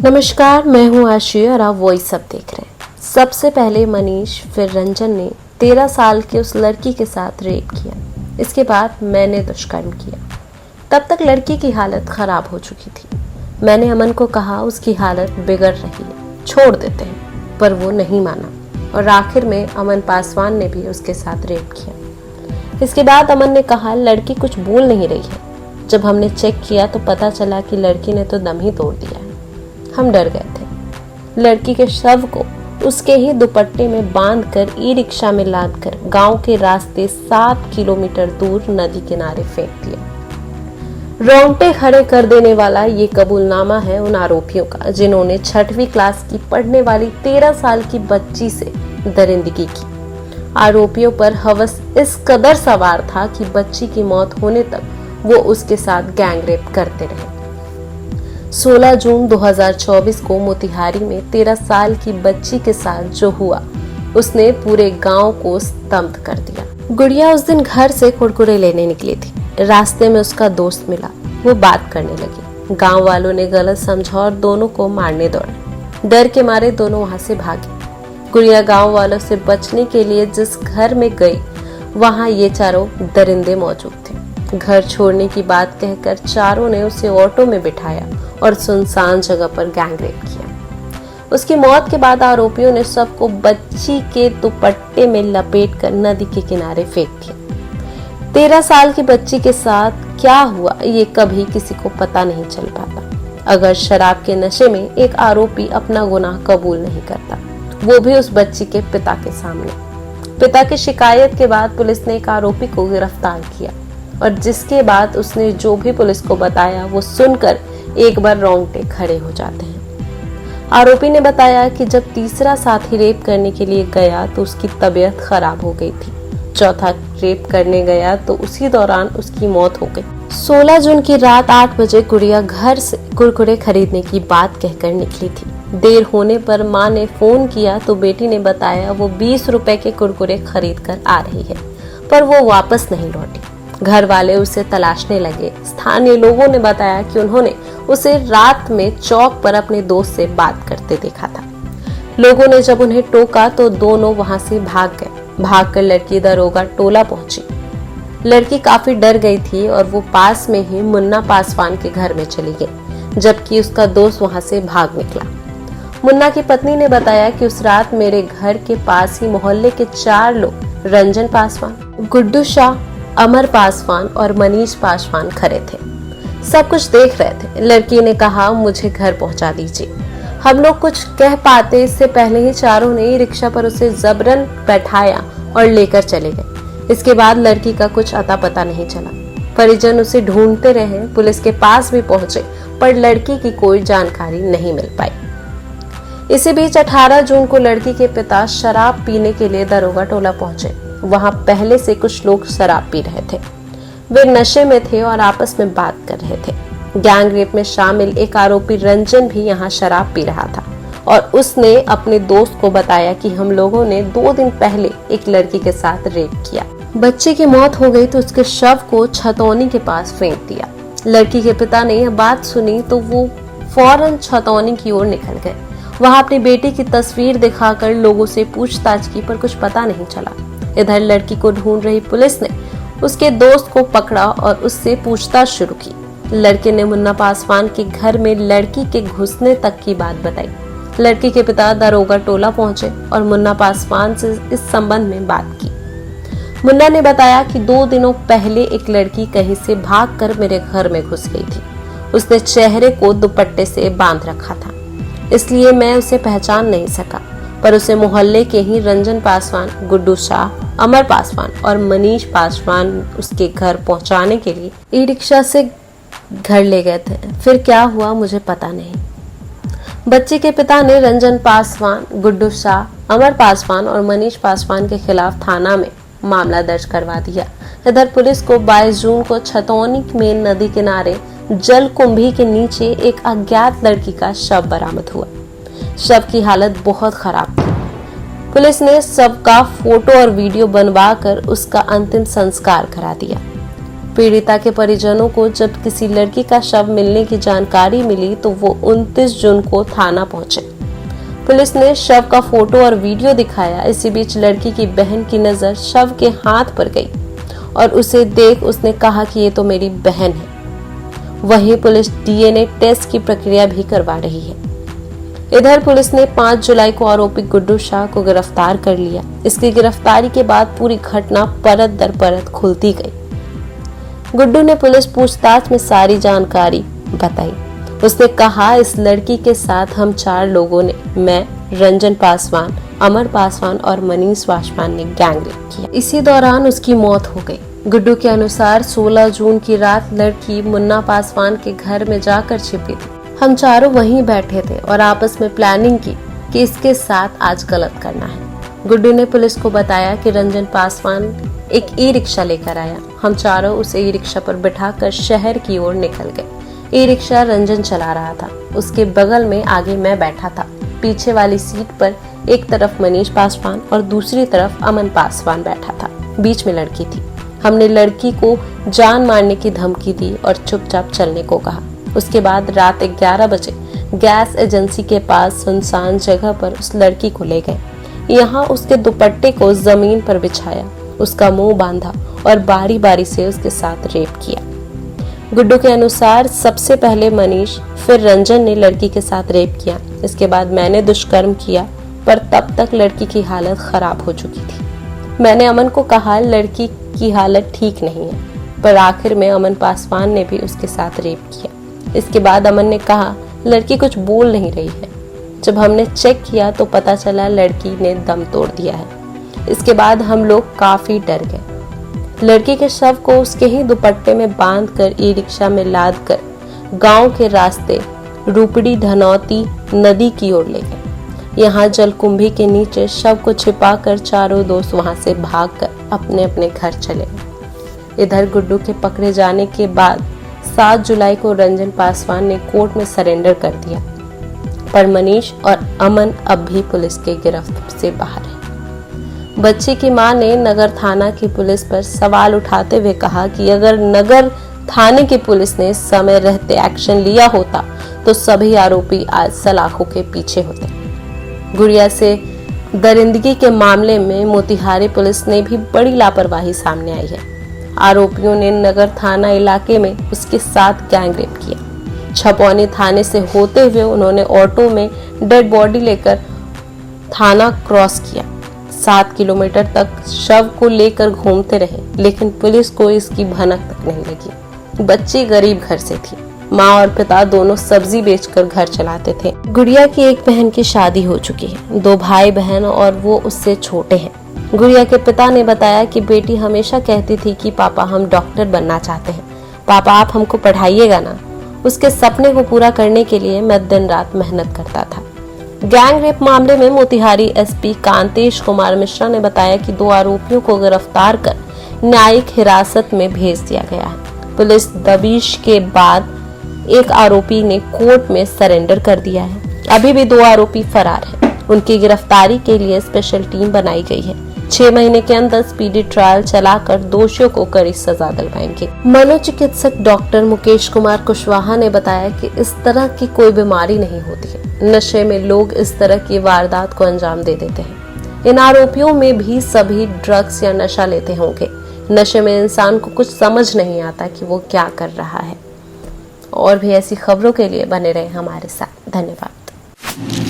नमस्कार, मैं हूँ आशी और आप वही सब देख रहे हैं। सबसे पहले मनीष फिर रंजन ने 13 साल की उस लड़की के साथ रेप किया। इसके बाद मैंने दुष्कर्म किया। तब तक लड़की की हालत खराब हो चुकी थी। मैंने अमन को कहा उसकी हालत बिगड़ रही है, छोड़ देते हैं, पर वो नहीं माना और आखिर में अमन पासवान ने भी उसके साथ रेप किया। इसके बाद अमन ने कहा लड़की कुछ बोल नहीं रही है। जब हमने चेक किया तो पता चला कि लड़की ने तो दम ही तोड़ दिया है। हम डर गए थे। लड़की के शव को उसके ही दुपट्टे में बांधकर ई रिक्शा में लादकर गांव के रास्ते 7 किलोमीटर दूर नदी किनारे फेंक दिया। रोंगटे खड़े कर देने वाला ये कबूलनामा है उन आरोपियों का जिन्होंने 6वीं क्लास की पढ़ने वाली 13 साल की बच्ची से दरिंदगी की। आरोपियों पर हवस इस कदर सवार था कि बच्ची की मौत होने तक वो उसके साथ गैंगरेप करते रहे। 16 जून 2024 को मोतिहारी में 13 साल की बच्ची के साथ जो हुआ उसने पूरे गांव को स्तब्ध कर दिया। गुड़िया उस दिन घर से कुरकुरे लेने निकली थी। रास्ते में उसका दोस्त मिला। वो बात करने लगी। गांव वालों ने गलत समझा और दोनों को मारने दौड़े। डर के मारे दोनों वहां से भागे। गुड़िया गांव वालों से बचने के लिए जिस घर में गई वहां ये चारों दरिंदे मौजूद थे। घर छोड़ने की बात कहकर चारों ने उसे ऑटो में बिठाया और सुनसान जगह पर गैंगरेप किया। उसकी मौत के बाद आरोपियों ने सबको बच्ची के दुपट्टे में लपेटकर नदी के किनारे फेंक दिया। 13 साल की बच्ची के साथ क्या हुआ ये कभी किसी को पता नहीं चल पाता। अगर शराब के नशे में एक आरोपी अपना गुनाह कबूल नहीं करता, वो भी उस बच्ची के पिता के सामने। पिता की शिकायत के बाद पुलिस ने एक आरोपी को गिरफ्तार किया और जिसके बाद उसने जो भी पुलिस को बताया वो सुनकर एक बार रोंगटे खड़े हो जाते हैं। आरोपी ने बताया कि जब तीसरा साथी रेप करने के लिए गया तो उसकी तबीयत खराब हो गई थी। चौथा रेप करने गया तो उसी दौरान उसकी मौत हो गई। 16 जून की रात 8 बजे गुड़िया घर से कुरकुरे खरीदने की बात कहकर निकली थी। देर होने पर मां ने फोन किया तो बेटी ने बताया वो 20 रुपए के कुरकुरे खरीद कर आ रही है, पर वो वापस नहीं लौटी। घर वाले उसे तलाशने लगे। स्थानीय लोगों ने बताया कि उन्होंने उसे रात में चौक पर अपने दोस्त से बात करते देखा था। लोगों ने जब उन्हें टोका तो दोनों वहां से भाग गए। भागकर लड़की दरोगा टोला पहुंची। लड़की काफी डर गई थी और वो पास में ही मुन्ना पासवान के घर में चली गई, जबकि उसका दोस्त वहां से भाग निकला। मुन्ना की पत्नी ने बताया कि उस रात मेरे घर के पास ही मोहल्ले के 4 लोग, रंजन पासवान, गुड्डू शाह, अमर पासवान और मनीष पासवान खड़े थे। सब कुछ देख रहे थे। लड़की ने कहा मुझे घर पहुंचा दीजिए। हम लोग कुछ कह पाते इससे पहले ही चारों ने रिक्शा पर उसे जबरन बैठाया और लेकर चले गए। इसके बाद लड़की का कुछ अता पता नहीं चला। परिजन उसे ढूंढते रहे, पुलिस के पास भी पहुंचे, पर लड़की की कोई जानकारी नहीं मिल पाई। इसी बीच 18 जून को लड़की के पिता शराब पीने के लिए दरोगा टोला पहुंचे। वहां पहले से कुछ लोग शराब पी रहे थे। वे नशे में थे और आपस में बात कर रहे थे। गैंगरेप में शामिल एक आरोपी रंजन भी यहाँ शराब पी रहा था और उसने अपने दोस्त को बताया कि हम लोगों ने 2 दिन पहले एक लड़की के साथ रेप किया। बच्चे की मौत हो गई तो उसके शव को छतौनी के पास फेंक दिया। लड़की के पिता ने यह बात सुनी तो वो फौरन छतौनी की ओर निकल गए। वहां अपनी बेटी की तस्वीर दिखाकर लोगों से पूछताछ की, पर कुछ पता नहीं चला। इधर लड़की को ढूंढ रही पुलिस ने उसके दोस्त को पकड़ा और उससे पूछताछ शुरू की। लड़के ने मुन्ना पासवान के घर में लड़की के घुसने तक की बात बताई। लड़की के पिता दरोगा टोला पहुंचे और मुन्ना पासवान से इस संबंध में बात की। मुन्ना ने बताया कि 2 दिनों पहले एक लड़की कहीं से भागकर मेरे घर में घुस गई थी। उसने चेहरे को दुपट्टे से बांध रखा था, इसलिए मैं उसे पहचान नहीं सका, पर उसे मोहल्ले के ही रंजन पासवान, गुड्डू शाह, अमर पासवान और मनीष पासवान उसके घर पहुंचाने के लिए ई रिक्शा से घर ले गए थे। फिर क्या हुआ मुझे पता नहीं। बच्ची के पिता ने रंजन पासवान, गुड्डू शाह, अमर पासवान और मनीष पासवान के खिलाफ थाना में मामला दर्ज करवा दिया। इधर पुलिस को 22 जून को छतौनी में नदी किनारे जल कुंभी के नीचे एक अज्ञात लड़की का शव बरामद हुआ। शव की हालत बहुत खराब थी। पुलिस ने शव का फोटो और वीडियो बनवाकर उसका अंतिम संस्कार करा दिया। पीड़िता के परिजनों को जब किसी लड़की का शव मिलने की जानकारी मिली तो वो 29 जून को थाना पहुंचे। पुलिस ने शव का फोटो और वीडियो दिखाया। इसी बीच लड़की की बहन की नजर शव के हाथ पर गई और उसे देख उसने कहा कि ये तो मेरी बहन है। वहीं पुलिस डीएनए टेस्ट की प्रक्रिया भी करवा रही है। इधर पुलिस ने 5 जुलाई को आरोपी गुड्डू शाह को गिरफ्तार कर लिया। इसकी गिरफ्तारी के बाद पूरी घटना परत दर परत खुलती गई। गुड्डू ने पुलिस पूछताछ में सारी जानकारी बताई। उसने कहा, इस लड़की के साथ हम 4 लोगों ने, मैं, रंजन पासवान, अमर पासवान और मनीष पासवान ने गैंगरेप किया। इसी दौरान उसकी मौत हो गई। गुड्डू के अनुसार 16 जून की रात लड़की मुन्ना पासवान के घर में जाकर छिपी थी। हम चारों वहीं बैठे थे और आपस में प्लानिंग की कि इसके साथ आज गलत करना है। गुड्डू ने पुलिस को बताया कि रंजन पासवान एक ई-रिक्शा लेकर आया। हम चारों उस ई-रिक्शा पर बिठाकर शहर की ओर निकल गए। ई-रिक्शा रंजन चला रहा था। उसके बगल में आगे मैं बैठा था। पीछे वाली सीट पर एक तरफ मनीष पासवान और दूसरी तरफ अमन पासवान बैठा था। बीच में लड़की थी। हमने लड़की को जान मारने की धमकी दी और चुपचाप चलने को कहा। उसके बाद रात 11 बजे गैस एजेंसी के पास सुनसान जगह पर उस लड़की को ले गए। यहाँ उसके दुपट्टे को जमीन पर बिछाया, उसका मुंह बांधा और बारी बारी से उसके साथ रेप किया। गुड्डू के अनुसार सबसे पहले मनीष, फिर रंजन ने लड़की के साथ रेप किया। इसके बाद मैंने दुष्कर्म किया, पर तब तक लड़की की हालत खराब हो चुकी थी। मैंने अमन को कहा लड़की की हालत ठीक नहीं है, पर आखिर में अमन पासवान ने भी उसके साथ रेप किया। इसके बाद अमन ने कहा लड़की कुछ बोल नहीं रही है। जब हमने चेक किया तो पता चला लड़की ने दम तोड़ दिया है। इसके बाद हम लोग काफी डर गए। लड़की के शव को उसके ही दुपट्टे में बांधकर ई-रिक्शा में लादकर गांव के रास्ते रूपड़ी धनौती नदी की ओर ले गए। यहाँ जलकुंभी के नीचे शव को छिपाकर चारों दोस्त वहां से भागकर अपने अपने घर चले गए। इधर गुड्डू के पकड़े जाने के बाद 7 जुलाई को रंजन पासवान ने कोर्ट में सरेंडर कर दिया, पर मनीष और अमन अब भी पुलिस के गिरफ्त से बाहर है। बच्ची की मां ने नगर थाना की पुलिस पर सवाल उठाते हुए कहा कि अगर नगर थाने की पुलिस ने समय रहते एक्शन लिया होता तो सभी आरोपी आज सलाखों के पीछे होते। गुड़िया से दरिंदगी के मामले में मोतिहारी पुलिस ने भी बड़ी लापरवाही सामने आई है। आरोपियों ने नगर थाना इलाके में उसके साथ गैंगरेप किया। छपौनी थाने से होते हुए उन्होंने ऑटो में डेड बॉडी लेकर थाना क्रॉस किया। 7 किलोमीटर तक शव को लेकर घूमते रहे, लेकिन पुलिस को इसकी भनक तक नहीं लगी। बच्ची गरीब घर से थी। माँ और पिता दोनों सब्जी बेचकर घर चलाते थे। गुड़िया की एक बहन की शादी हो चुकी है, 2 भाई बहन और वो उससे छोटे हैं। गुड़िया के पिता ने बताया कि बेटी हमेशा कहती थी कि पापा हम डॉक्टर बनना चाहते हैं, पापा आप हमको पढ़ाइएगा ना। उसके सपने को पूरा करने के लिए मैं दिन रात मेहनत करता था। गैंग रेप मामले में मोतिहारी एसपी कांतेश कुमार मिश्रा ने बताया कि 2 आरोपियों को गिरफ्तार कर न्यायिक हिरासत में भेज दिया गया है। पुलिस दबिश के बाद एक आरोपी ने कोर्ट में सरेंडर कर दिया है। अभी भी 2 आरोपी फरार हैं। उनकी गिरफ्तारी के लिए स्पेशल टीम बनाई गई है। 6 महीने के अंदर स्पीडी ट्रायल चलाकर दोषियों को कड़ी सजा दिलवाएंगे। मनोचिकित्सक डॉक्टर मुकेश कुमार कुशवाहा ने बताया कि इस तरह की कोई बीमारी नहीं होती है। नशे में लोग इस तरह की वारदात को अंजाम दे देते हैं। इन आरोपियों में भी सभी ड्रग्स या नशा लेते होंगे। नशे में इंसान को कुछ समझ नहीं आता कि वो क्या कर रहा है। और भी ऐसी खबरों के लिए बने रहे हमारे साथ। धन्यवाद।